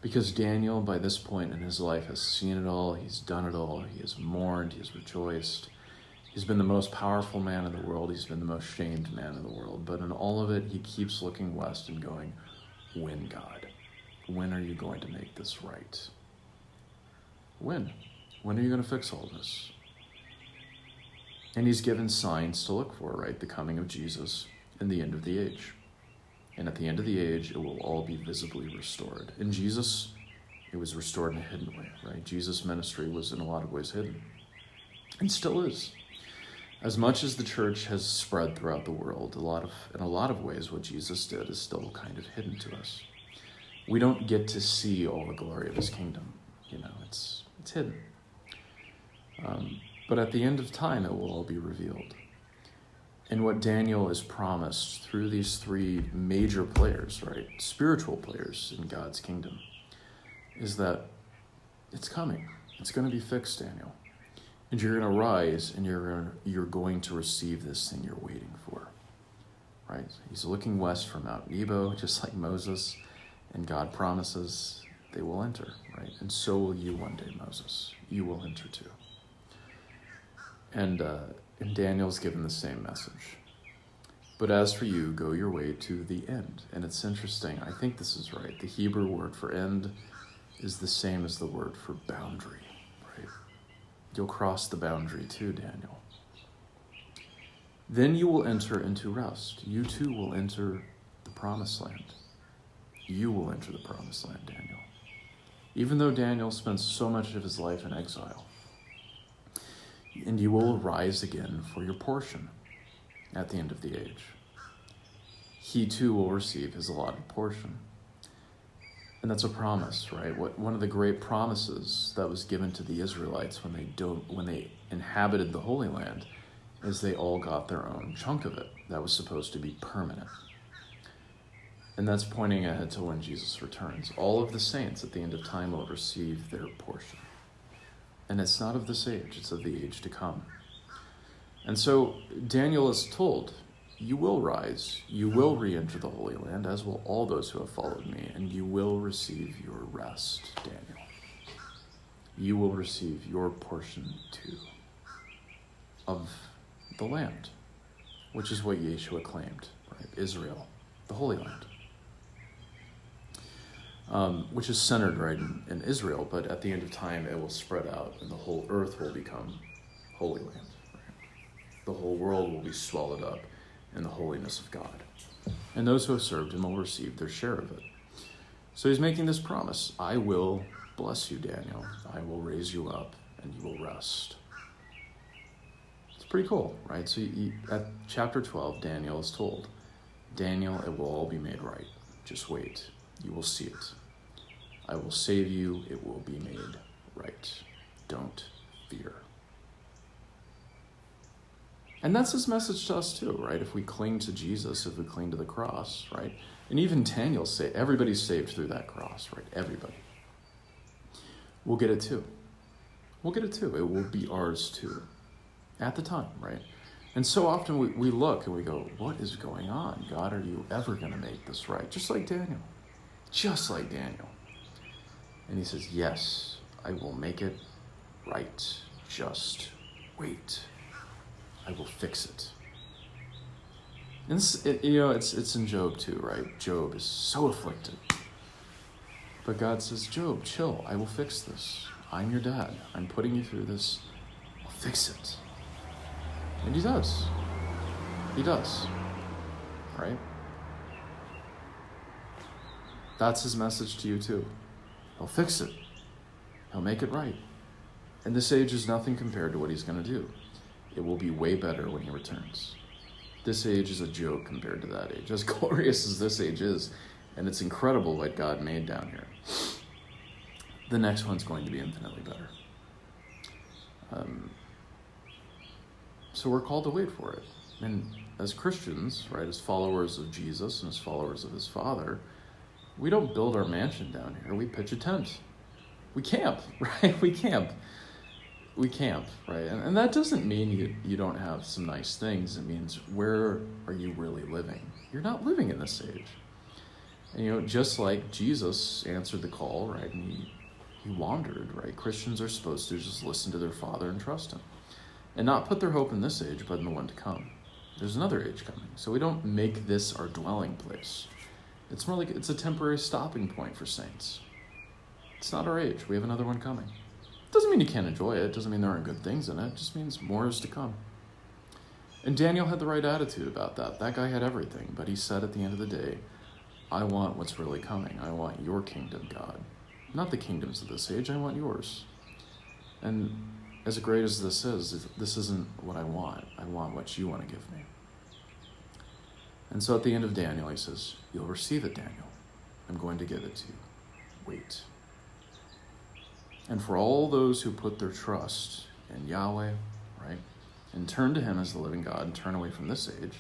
because Daniel, by this point in his life, has seen it all, he's done it all, he has mourned, he has rejoiced. He's been the most powerful man in the world, he's been the most shamed man in the world, but in all of it, he keeps looking west and going, when, God? When are you going to make this right? When? When are you going to fix all this? And he's given signs to look for, right? The coming of Jesus and the end of the age. And at the end of the age, it will all be visibly restored. In Jesus, it was restored in a hidden way, right? Jesus' ministry was in a lot of ways hidden, and still is. As much as the church has spread throughout the world, in a lot of ways, what Jesus did is still kind of hidden to us. We don't get to see all the glory of his kingdom. It's hidden. But at the end of time, it will all be revealed. And what Daniel is promised through these three major players, right, spiritual players in God's kingdom, is that it's coming. It's going to be fixed, Daniel. And you're going to rise, and you're going to receive this thing you're waiting for, right? He's looking west from Mount Nebo, just like Moses, and God promises they will enter, right? And so will you one day, Moses. You will enter too. And Daniel's given the same message. But as for you, go your way to the end. And it's interesting. I think this is right. The Hebrew word for end is the same as the word for boundary, right? You'll cross the boundary too, Daniel. Then you will enter into rest. You too will enter the promised land. You will enter the promised land, Daniel. Even though Daniel spends so much of his life in exile. And you will rise again for your portion at the end of the age. He too will receive his allotted portion. And that's a promise, right? One of the great promises that was given to the Israelites when they inhabited the Holy Land is they all got their own chunk of it that was supposed to be permanent. And that's pointing ahead to when Jesus returns. All of the saints at the end of time will receive their portion. And it's not of this age, it's of the age to come. And so Daniel is told, you will rise, you will re-enter the Holy Land, as will all those who have followed me, and you will receive your rest, Daniel. You will receive your portion too of the land, which is what Yeshua claimed, right? Israel, the Holy Land. Which is centered right in Israel, but at the end of time it will spread out and the whole earth will become Holy Land. Right? The whole world will be swallowed up in the holiness of God. And those who have served him will receive their share of it. So he's making this promise. I will bless you, Daniel. I will raise you up, and you will rest. It's pretty cool, right? So at chapter 12, Daniel is told, Daniel, it will all be made right. Just wait. You will see it. I will save you. It will be made right. Don't fear. And that's his message to us too, right? If we cling to Jesus, if we cling to the cross, right? And even Daniel say, everybody's saved through that cross, right? Everybody. We'll get it too. We'll get it too. It will be ours too. At the time, right? And so often we look and we go, what is going on? God, are you ever going to make this right? Just like Daniel. Just like Daniel. And he says, yes, I will make it right. Just wait. I will fix it. And it's in Job too, right? Job is so afflicted. But God says, Job, chill. I will fix this. I'm your dad. I'm putting you through this. I'll fix it. And he does. He does. Right? That's his message to you too. He'll fix it. He'll make it right. And this age is nothing compared to what he's going to do. It will be way better when he returns. This age is a joke compared to that age. As glorious as this age is, and it's incredible what God made down here, the next one's going to be infinitely better. So we're called to wait for it. And as Christians, right, as followers of Jesus and as followers of his Father, we don't build our mansion down here. We pitch a tent. We camp, right? We camp, right? And that doesn't mean you don't have some nice things. It means, where are you really living? You're not living in this age. And, just like Jesus answered the call, right, and he wandered, right? Christians are supposed to just listen to their Father and trust him. And not put their hope in this age, but in the one to come. There's another age coming. So we don't make this our dwelling place. It's more like it's a temporary stopping point for saints. It's not our age. We have another one coming. Doesn't mean you can't enjoy it. Doesn't mean there aren't good things in it. It just means more is to come. And Daniel had the right attitude about that. That guy had everything. But he said at the end of the day, I want what's really coming. I want your kingdom, God. Not the kingdoms of this age. I want yours. And as great as this is, this isn't what I want. I want what you want to give me. And so at the end of Daniel, he says, you'll receive it, Daniel. I'm going to give it to you. Wait. And for all those who put their trust in Yahweh, right, and turn to him as the living God and turn away from this age,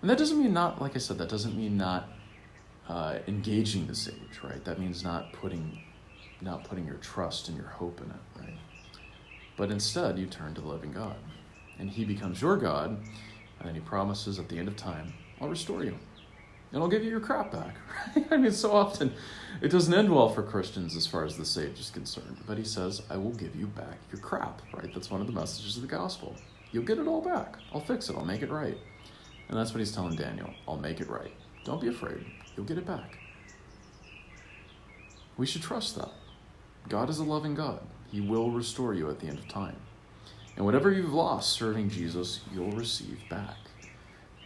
and that doesn't mean not, like I said, that doesn't mean not engaging this age, right? That means not putting your trust and your hope in it, right? But instead, you turn to the living God, and he becomes your God, and then he promises at the end of time, I'll restore you, and I'll give you your crap back. Right? I mean, so often it doesn't end well for Christians as far as this age is concerned, but he says, I will give you back your crap, right? That's one of the messages of the gospel. You'll get it all back. I'll fix it. I'll make it right. And that's what he's telling Daniel. I'll make it right. Don't be afraid. You'll get it back. We should trust that. God is a loving God. He will restore you at the end of time. And whatever you've lost serving Jesus, you'll receive back.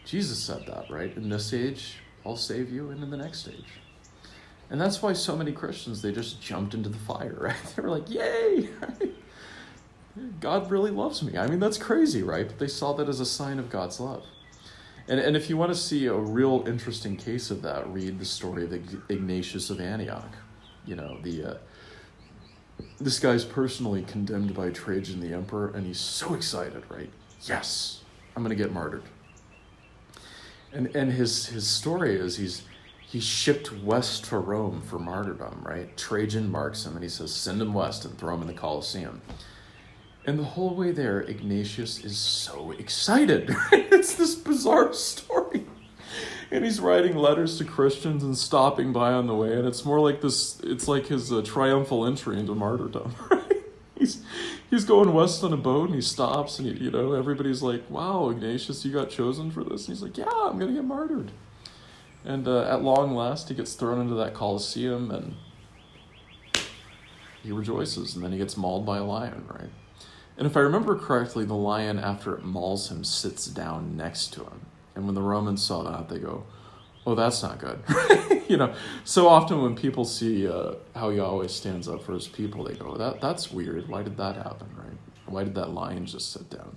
Jesus said that, right? In this age, I'll save you, and in the next age. And that's why so many Christians, they just jumped into the fire, right? They were like, yay! Right? God really loves me. I mean, that's crazy, right? But they saw that as a sign of God's love. And if you want to see a real interesting case of that, read the story of Ignatius of Antioch. This guy's personally condemned by Trajan the emperor, and he's so excited, right? Yes, I'm going to get martyred. And his story is he's shipped west to Rome for martyrdom, right? Trajan marks him, and he says, send him west and throw him in the Colosseum. And the whole way there, Ignatius is so excited. Right? It's this bizarre story. And he's writing letters to Christians and stopping by on the way. And it's more like this, it's like his triumphal entry into martyrdom. Right? He's going west on a boat, and he stops, and everybody's like, wow, Ignatius, you got chosen for this? And he's like, yeah, I'm going to get martyred. And at long last, he gets thrown into that Colosseum, and he rejoices. And then he gets mauled by a lion, right? And if I remember correctly, the lion, after it mauls him, sits down next to him. And when the Romans saw that, they go, oh, that's not good. So often when people see how Yahweh stands up for his people, they go, that's weird. Why did that happen, right? Why did that lion just sit down?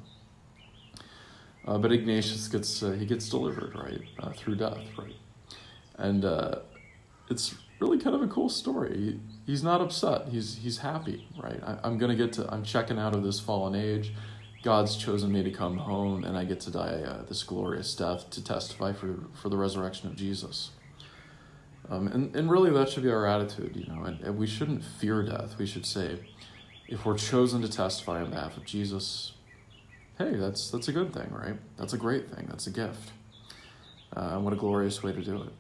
But Ignatius gets delivered, right, through death, right? And it's really kind of a cool story. He's not upset. He's happy, right? I'm checking out of this fallen age. God's chosen me to come home, and I get to die this glorious death to testify for the resurrection of Jesus. And really that should be our attitude, and we shouldn't fear death. We should say, if we're chosen to testify on behalf of Jesus, hey, that's a good thing, right? That's a great thing. That's a gift. And what a glorious way to do it,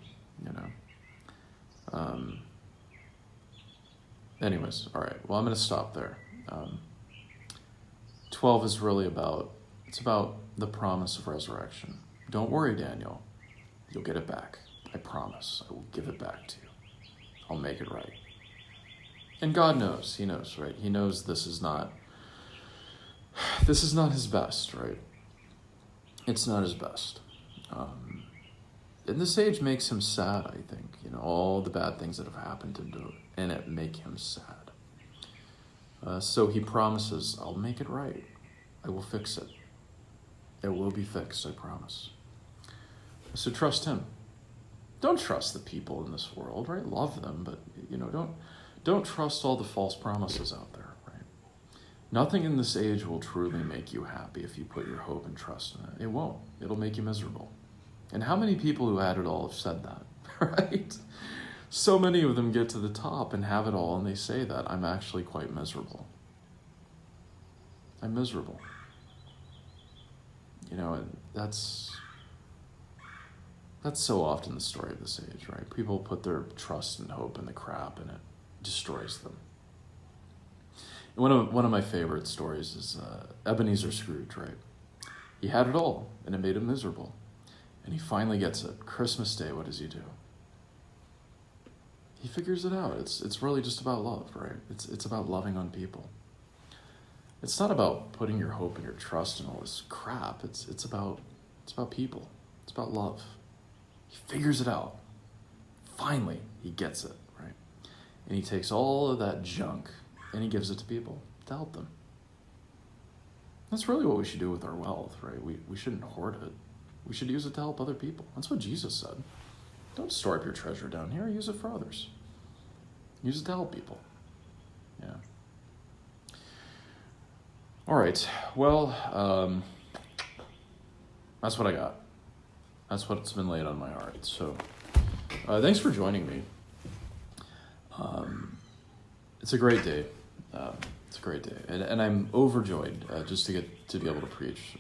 Anyways, all right. Well, I'm going to stop there. 12 is really about the promise of resurrection. Don't worry, Daniel. You'll get it back. I promise. I will give it back to you. I'll make it right. And God knows. He knows, right? He knows this is not his best, right? It's not his best. And this age makes him sad, I think. All the bad things that have happened to him, and it make him sad. So he promises, I'll make it right. I will fix it. It will be fixed, I promise. So trust him. Don't trust the people in this world, right? Love them, but don't trust all the false promises out there, right? Nothing in this age will truly make you happy if you put your hope and trust in it. It won't. It'll make you miserable. And how many people who had it all have said that, right? So many of them get to the top and have it all, and they say that, I'm actually quite miserable. I'm miserable. And that's so often the story of this age, right? People put their trust and hope in the crap, and it destroys them. And one of my favorite stories is Ebenezer Scrooge, right? He had it all, and it made him miserable. And he finally gets it. Christmas Day, what does he do? He figures it out. It's really just about love, right? It's about loving on people. It's not about putting your hope and your trust in all this crap. It's about people. It's about love. He figures it out. Finally, he gets it, right? And he takes all of that junk and he gives it to people to help them. That's really what we should do with our wealth, right? We shouldn't hoard it. We should use it to help other people. That's what Jesus said. Don't store up your treasure down here. Use it for others. Use it to help people. Yeah. All right. Well, that's what I got. That's what's been laid on my heart. So thanks for joining me. It's a great day. It's a great day. And I'm overjoyed just to get to be able to preach,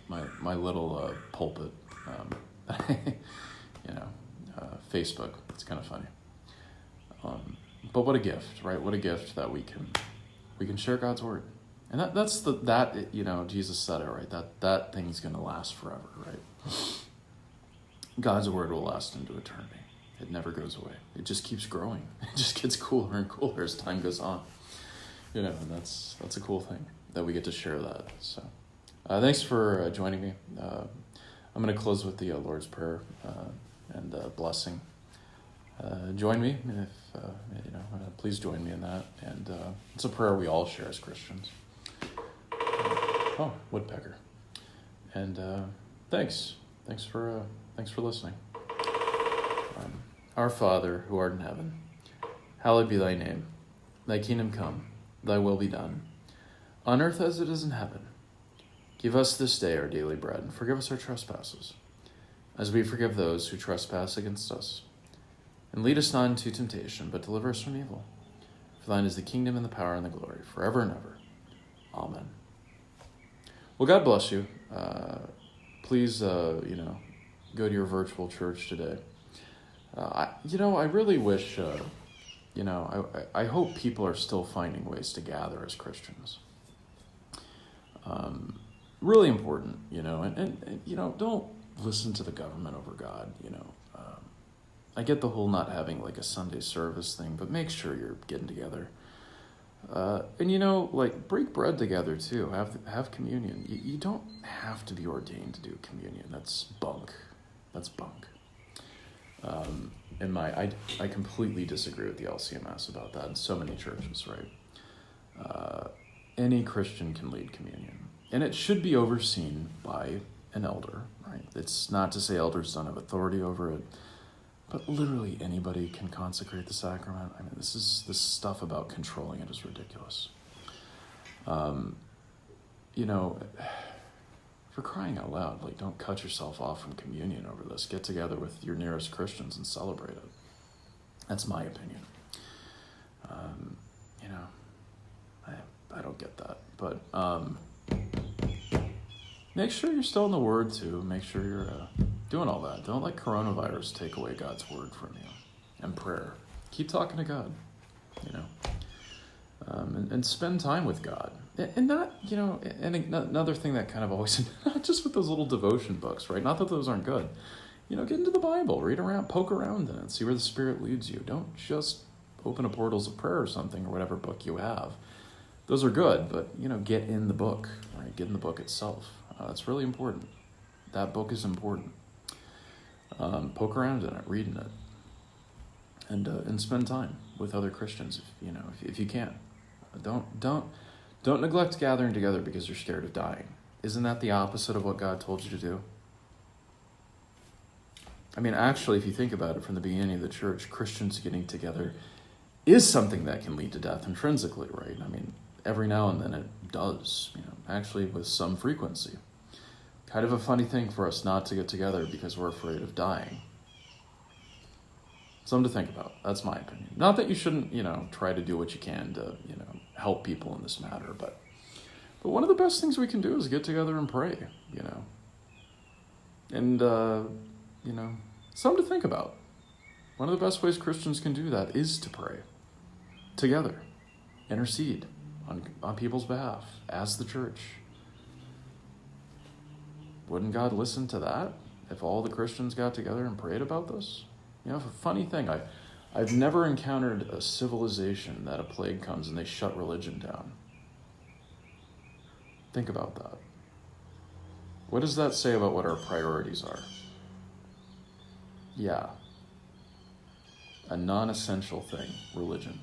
my little pulpit, Facebook. It's kind of funny. But what a gift, right? What a gift that we can share God's word. And that's Jesus said it, right? That thing's going to last forever, right? God's word will last into eternity. It never goes away. It just keeps growing. It just gets cooler and cooler as time goes on. And that's a cool thing that we get to share that. So thanks for joining me. I'm going to close with the Lord's Prayer and blessing. Join me if please join me in that. And it's a prayer we all share as Christians. Woodpecker. And thanks for listening. Our Father, who art in heaven, hallowed be thy name. Thy kingdom come, thy will be done, on earth as it is in heaven. Give us this day our daily bread, and forgive us our trespasses, as we forgive those who trespass against us. And lead us not into temptation, but deliver us from evil. For thine is the kingdom and the power and the glory, forever and ever. Amen. Well, God bless you. Please, go to your virtual church today. I really wish, I hope people are still finding ways to gather as Christians. Really important, and don't listen to the government over God, I get the whole not having like a Sunday service thing, but make sure you're getting together. And like break bread together too. Have communion. You don't have to be ordained to do communion. That's bunk. That's bunk. I completely disagree with the LCMS about that in so many churches, right? Any Christian can lead communion, and it should be overseen by an elder, right? It's not to say elders don't have authority over it, but literally anybody can consecrate the sacrament. I mean, this stuff about controlling it is ridiculous. For crying out loud, like, don't cut yourself off from communion over this. Get together with your nearest Christians and celebrate it. That's my opinion. I don't get that. But make sure you're still in the Word, too. Make sure you're doing all that. Don't let coronavirus take away God's Word from you. And prayer. Keep talking to God, and spend time with God. And not, and another thing that kind of always, not just with those little devotion books, right? Not that those aren't good. Get into the Bible, read around, poke around in it, see where the Spirit leads you. Don't just open a Portals of Prayer or something, or whatever book you have. Those are good, but, get in the book, right? Get in the book itself. It's really important. That book is important. Poke around in it, read in it, and spend time with other Christians, if you can. Don't neglect gathering together because you're scared of dying. Isn't that the opposite of what God told you to do? I mean, actually, if you think about it, from the beginning of the church, Christians getting together is something that can lead to death intrinsically, right? I mean, every now and then it does, actually with some frequency. Kind of a funny thing for us not to get together because we're afraid of dying. Something to think about. That's my opinion. Not that you shouldn't, try to do what you can to, help people in this matter, but one of the best things we can do is get together and pray, And, something to think about. One of the best ways Christians can do that is to pray together, intercede on people's behalf as the church. Wouldn't God listen to that if all the Christians got together and prayed about this? A funny thing, I've never encountered a civilization that a plague comes and they shut religion down. Think about that. What does that say about what our priorities are? Yeah. A non-essential thing, religion.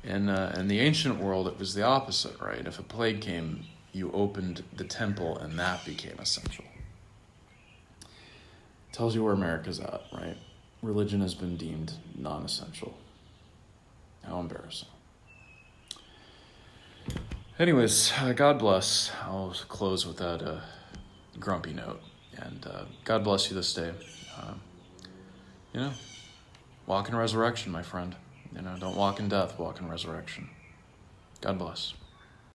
In the ancient world, it was the opposite, right? If a plague came, you opened the temple and that became essential. Tells you where America's at, right? Religion has been deemed non-essential. How embarrassing. Anyways, God bless. I'll close with that grumpy note. And God bless you this day. Walk in resurrection, my friend. Don't walk in death, walk in resurrection. God bless.